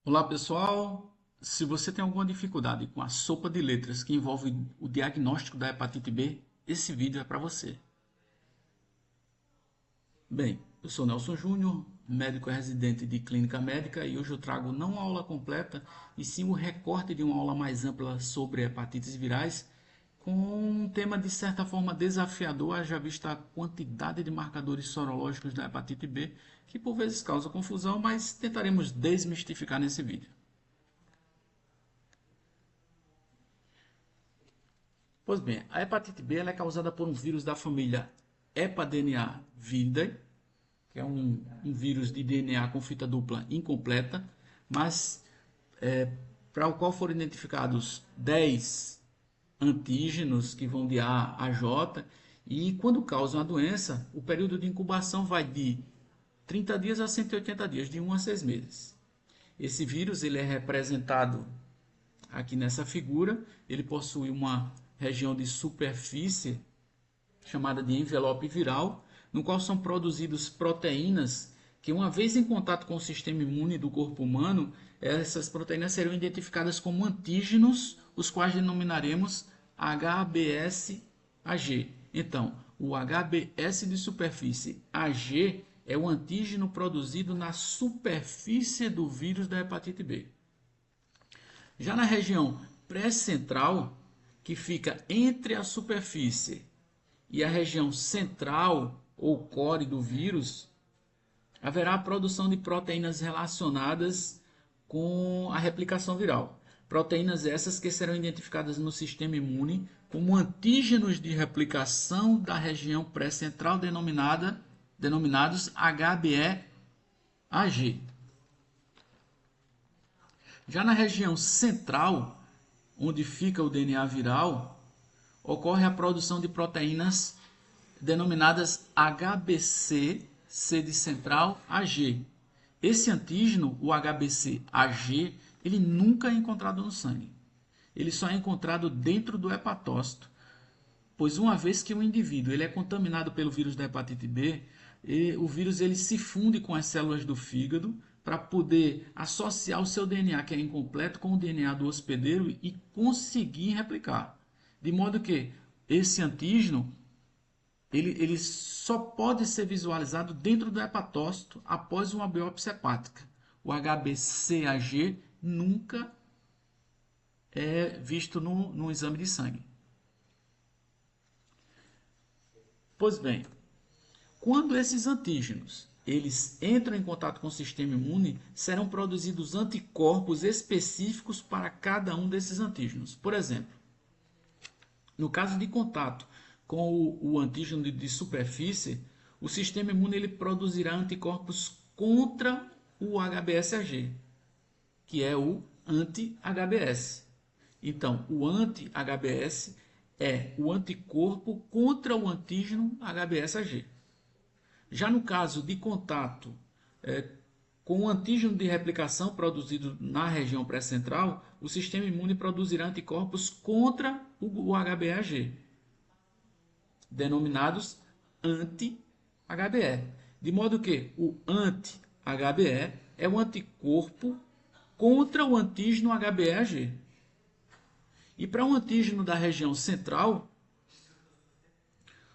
Olá pessoal, se você tem alguma dificuldade com a sopa de letras que envolve o diagnóstico da hepatite B, esse vídeo é para você. Bem, eu sou Nelson Júnior, médico residente de clínica médica e hoje eu trago não a aula completa e sim o recorte de uma aula mais ampla sobre hepatites virais com um tema de certa forma desafiador, haja vista a quantidade de marcadores sorológicos da hepatite B que por vezes causa confusão, mas tentaremos desmistificar nesse vídeo. Pois bem, a hepatite B ela é causada por um vírus da família HepaDNA viridae, que é um vírus de DNA com fita dupla incompleta, mas para o qual foram identificados 10 antígenos que vão de A a J, e quando causam a doença, o período de incubação vai de 30 dias a 180 dias, de 1 a 6 meses. Esse vírus ele é representado aqui nessa figura, ele possui uma região de superfície chamada de envelope viral, no qual são produzidas proteínas que, uma vez em contato com o sistema imune do corpo humano, essas proteínas serão identificadas como antígenos, os quais denominaremos HBsAg. Então, o HBs de superfície Ag é o antígeno produzido na superfície do vírus da hepatite B. Já na região pré-central, que fica entre a superfície e a região central ou core do vírus, haverá a produção de proteínas relacionadas com a replicação viral. Proteínas essas que serão identificadas no sistema imune como antígenos de replicação da região pré-central denominados HBeAg. Já na região central, onde fica o DNA viral, ocorre a produção de proteínas denominadas HBC, C de central, AG. Esse antígeno, o HBC-AG, ele nunca é encontrado no sangue. Ele só é encontrado dentro do hepatócito, pois uma vez que o indivíduo ele é contaminado pelo vírus da hepatite B, o vírus ele se funde com as células do fígado para poder associar o seu DNA, que é incompleto, com o DNA do hospedeiro e conseguir replicar. De modo que esse antígeno ele só pode ser visualizado dentro do hepatócito após uma biópsia hepática. O HBCAG nunca é visto no exame de sangue. Pois bem, quando esses antígenos eles entram em contato com o sistema imune, serão produzidos anticorpos específicos para cada um desses antígenos. Por exemplo, no caso de contato com o antígeno de superfície, o sistema imune ele produzirá anticorpos contra o HBsAg, que é o anti-HBs. Então, o anti-HBs é o anticorpo contra o antígeno HBsAg. Já no caso de contato com o antígeno de replicação produzido na região pré-central, o sistema imune produzirá anticorpos contra o HBeAg, denominados anti-HBe. De modo que o anti-HBe é o anticorpo contra o antígeno HBeAg. E para o antígeno da região central,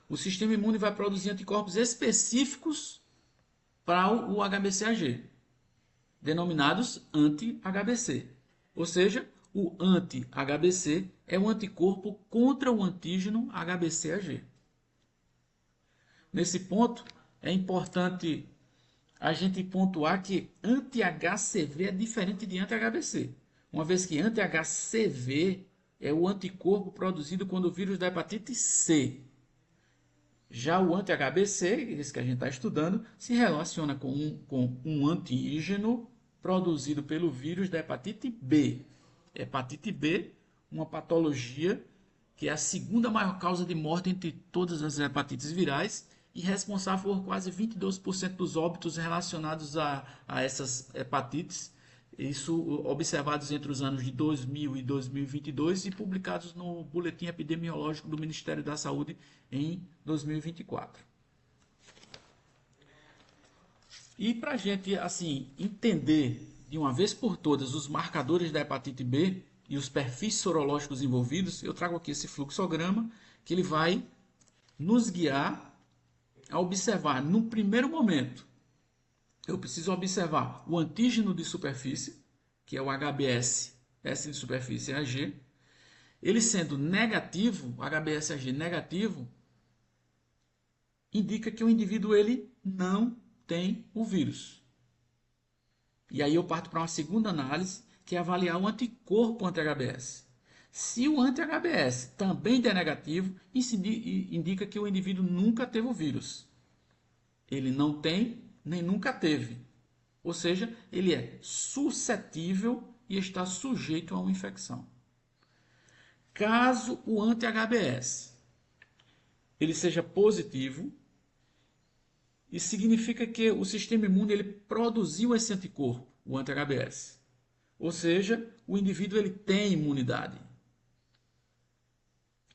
o sistema imune vai produzir anticorpos específicos para o HBsAg, denominados anti-HBc. Ou seja, o anti-HBc é um anticorpo contra o antígeno HBcAg. Nesse ponto, é importante a gente pontuar que anti-HCV é diferente de anti-HBc, uma vez que anti-HCV é o anticorpo produzido quando o vírus da hepatite C. Já o anti-HBC, esse que a gente está estudando, se relaciona com um antígeno produzido pelo vírus da hepatite B. Hepatite B, uma patologia que é a segunda maior causa de morte entre todas as hepatites virais e responsável por quase 22% dos óbitos relacionados a essas hepatites. Isso observados entre os anos de 2000 e 2022 e publicados no Boletim Epidemiológico do Ministério da Saúde em 2024. E para a gente assim entender de uma vez por todas os marcadores da hepatite B e os perfis sorológicos envolvidos, eu trago aqui esse fluxograma que ele vai nos guiar a observar, no primeiro momento, eu preciso observar o antígeno de superfície, que é o HBS, S de superfície AG, ele sendo negativo, HBsAg negativo, indica que o indivíduo ele não tem o vírus. E aí eu parto para uma segunda análise, que é avaliar o anticorpo anti-HBs. Se o anti-HBs também der negativo, isso indica que o indivíduo nunca teve o vírus. Ele não tem, nem nunca teve. Ou seja, ele é suscetível e está sujeito a uma infecção. Caso o anti-HBs ele seja positivo, isso significa que o sistema imune ele produziu esse anticorpo, o anti-HBs. Ou seja, o indivíduo ele tem imunidade.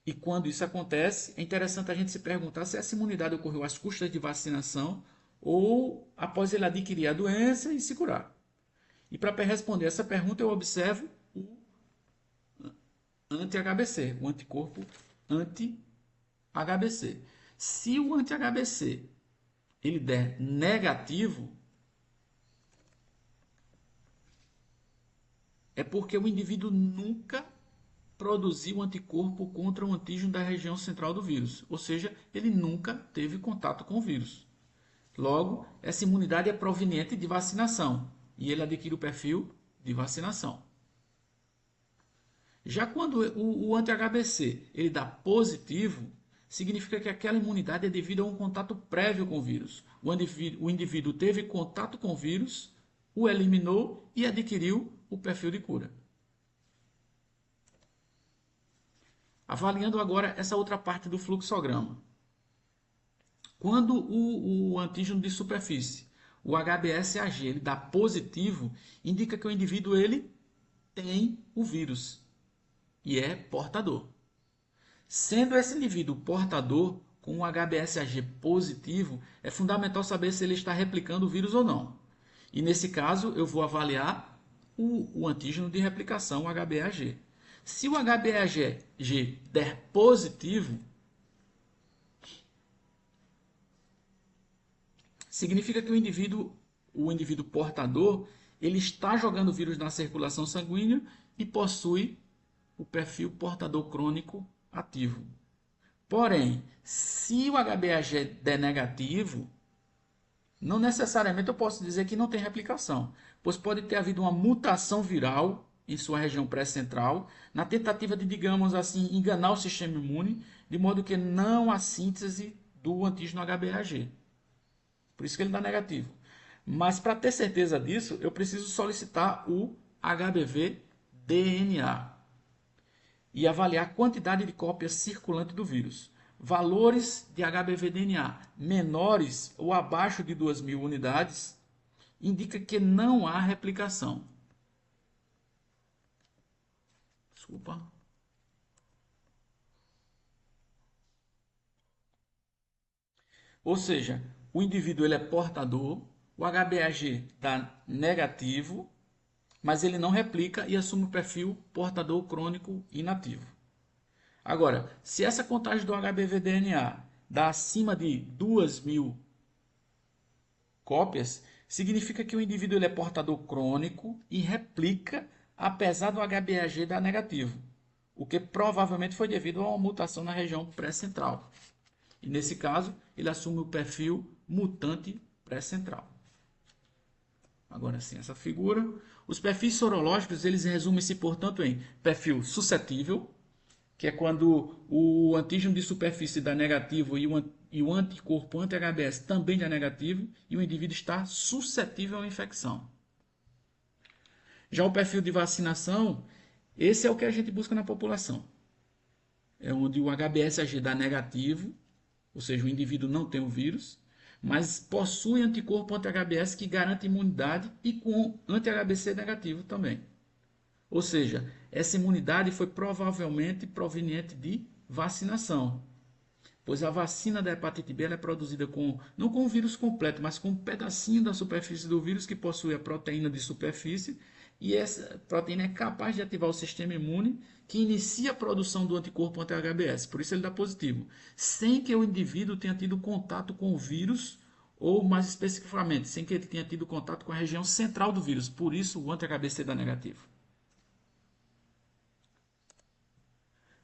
E quando isso acontece, é interessante a gente se perguntar se essa imunidade ocorreu às custas de vacinação ou após ele adquirir a doença e se curar. E para responder essa pergunta, eu observo o anti-HBC, o anticorpo anti-HBC. Se o anti-HBC ele der negativo, é porque o indivíduo nunca produziu anticorpo contra o antígeno da região central do vírus, ou seja, ele nunca teve contato com o vírus. Logo, essa imunidade é proveniente de vacinação e ele adquire o perfil de vacinação. Já quando o anti-HBC ele dá positivo, significa que aquela imunidade é devido a um contato prévio com o vírus. O indivíduo teve contato com o vírus, o eliminou e adquiriu o perfil de cura. Avaliando agora essa outra parte do fluxograma. Quando o antígeno de superfície, o HBsAg, ele dá positivo, indica que o indivíduo ele tem o vírus e é portador. Sendo esse indivíduo portador com o HBsAg positivo, é fundamental saber se ele está replicando o vírus ou não. E nesse caso, eu vou avaliar o antígeno de replicação, o HBAg. Se o HBAg der positivo, significa que o indivíduo portador ele está jogando o vírus na circulação sanguínea e possui o perfil portador crônico ativo. Porém, se o HBAg der negativo, não necessariamente eu posso dizer que não tem replicação, pois pode ter havido uma mutação viral em sua região pré-central, na tentativa de, digamos assim, enganar o sistema imune, de modo que não há síntese do antígeno HBAg. Por isso que ele dá negativo. Mas para ter certeza disso, eu preciso solicitar o HBV-DNA e avaliar a quantidade de cópias circulante do vírus. Valores de HBV-DNA menores ou abaixo de 2.000 unidades indica que não há replicação. Desculpa. Ou seja, o indivíduo ele é portador, o HBAg dá negativo, mas ele não replica e assume o perfil portador crônico inativo. Agora, se essa contagem do HBV-DNA dá acima de 2.000 cópias, significa que o indivíduo ele é portador crônico e replica apesar do HBAg dar negativo, o que provavelmente foi devido a uma mutação na região pré-central. E nesse caso, ele assume o perfil mutante pré-central. Agora sim, essa figura. Os perfis sorológicos, eles resumem-se, portanto, em perfil suscetível, que é quando o antígeno de superfície dá negativo e o anticorpo anti-HBs também dá negativo, e o indivíduo está suscetível à infecção. Já o perfil de vacinação, esse é o que a gente busca na população. É onde o HBsAg dá negativo, ou seja, o indivíduo não tem o vírus, mas possui anticorpo anti-HBs que garante imunidade e com anti-HBc negativo também. Ou seja, essa imunidade foi provavelmente proveniente de vacinação. pois a vacina da hepatite B ela é produzida não com o vírus completo, mas com um pedacinho da superfície do vírus que possui a proteína de superfície, e essa proteína é capaz de ativar o sistema imune que inicia a produção do anticorpo anti-HBs, por isso ele dá positivo, sem que o indivíduo tenha tido contato com o vírus, ou mais especificamente, sem que ele tenha tido contato com a região central do vírus, por isso o anti-HBc dá negativo.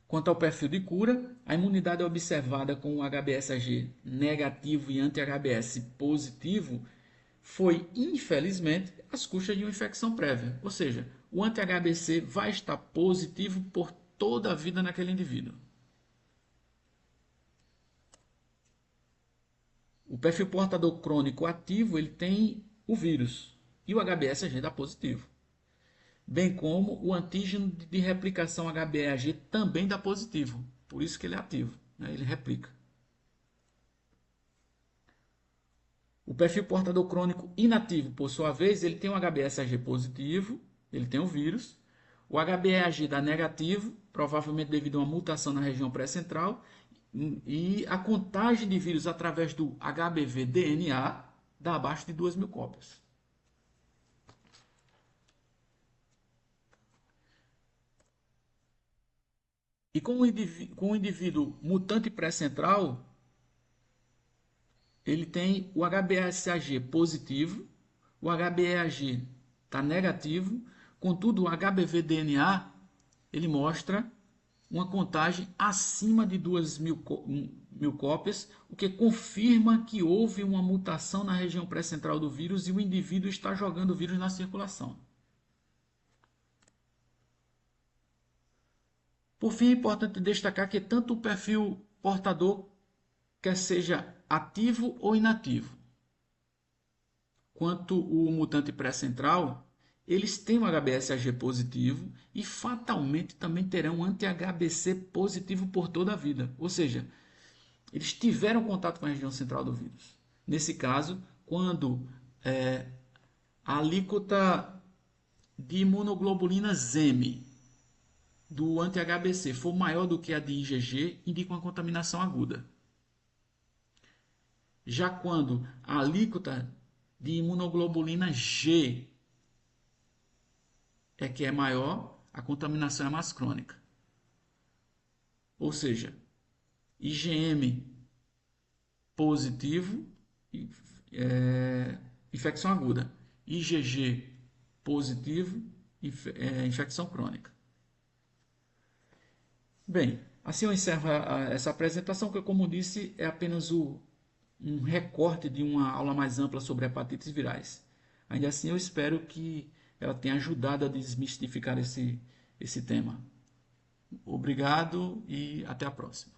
Quanto ao perfil de cura, a imunidade observada com o HBsAg negativo e anti-HBs positivo foi, infelizmente, às custas de uma infecção prévia. Ou seja, o anti-HBc vai estar positivo por toda a vida naquele indivíduo. O perfil portador crônico ativo ele tem o vírus e o HBsAg dá positivo. Bem como o antígeno de replicação HBeAg também dá positivo, por isso que ele é ativo, né? Ele replica. O perfil portador crônico inativo, por sua vez, ele tem um HBsAg positivo, ele tem o vírus, o HBeAg dá negativo, provavelmente devido a uma mutação na região pré-central, e a contagem de vírus através do HBV-DNA dá abaixo de 2.000 cópias. E com o indivíduo mutante pré-central, ele tem o HBsAg positivo, o HBeAg está negativo, contudo o HBV-DNA ele mostra uma contagem acima de 2.000 cópias, o que confirma que houve uma mutação na região pré-central do vírus e o indivíduo está jogando o vírus na circulação. Por fim, é importante destacar que tanto o perfil portador, quer seja ativo ou inativo, quanto o mutante pré-central, eles têm um HBsAg positivo e fatalmente também terão um anti-HBc positivo por toda a vida. Ou seja, eles tiveram contato com a região central do vírus. Nesse caso, quando a alíquota de imunoglobulinas M do anti-HBc for maior do que a de IgG, indica uma contaminação aguda. Já quando a alíquota de imunoglobulina G é maior, a contaminação é mais crônica. Ou seja, IgM positivo, infecção aguda. IgG positivo, infecção crônica. Bem, assim eu encerro essa apresentação, que, como disse, é apenas um recorte de uma aula mais ampla sobre hepatites virais. Ainda assim, eu espero que ela tenha ajudado a desmistificar esse tema. Obrigado e até a próxima.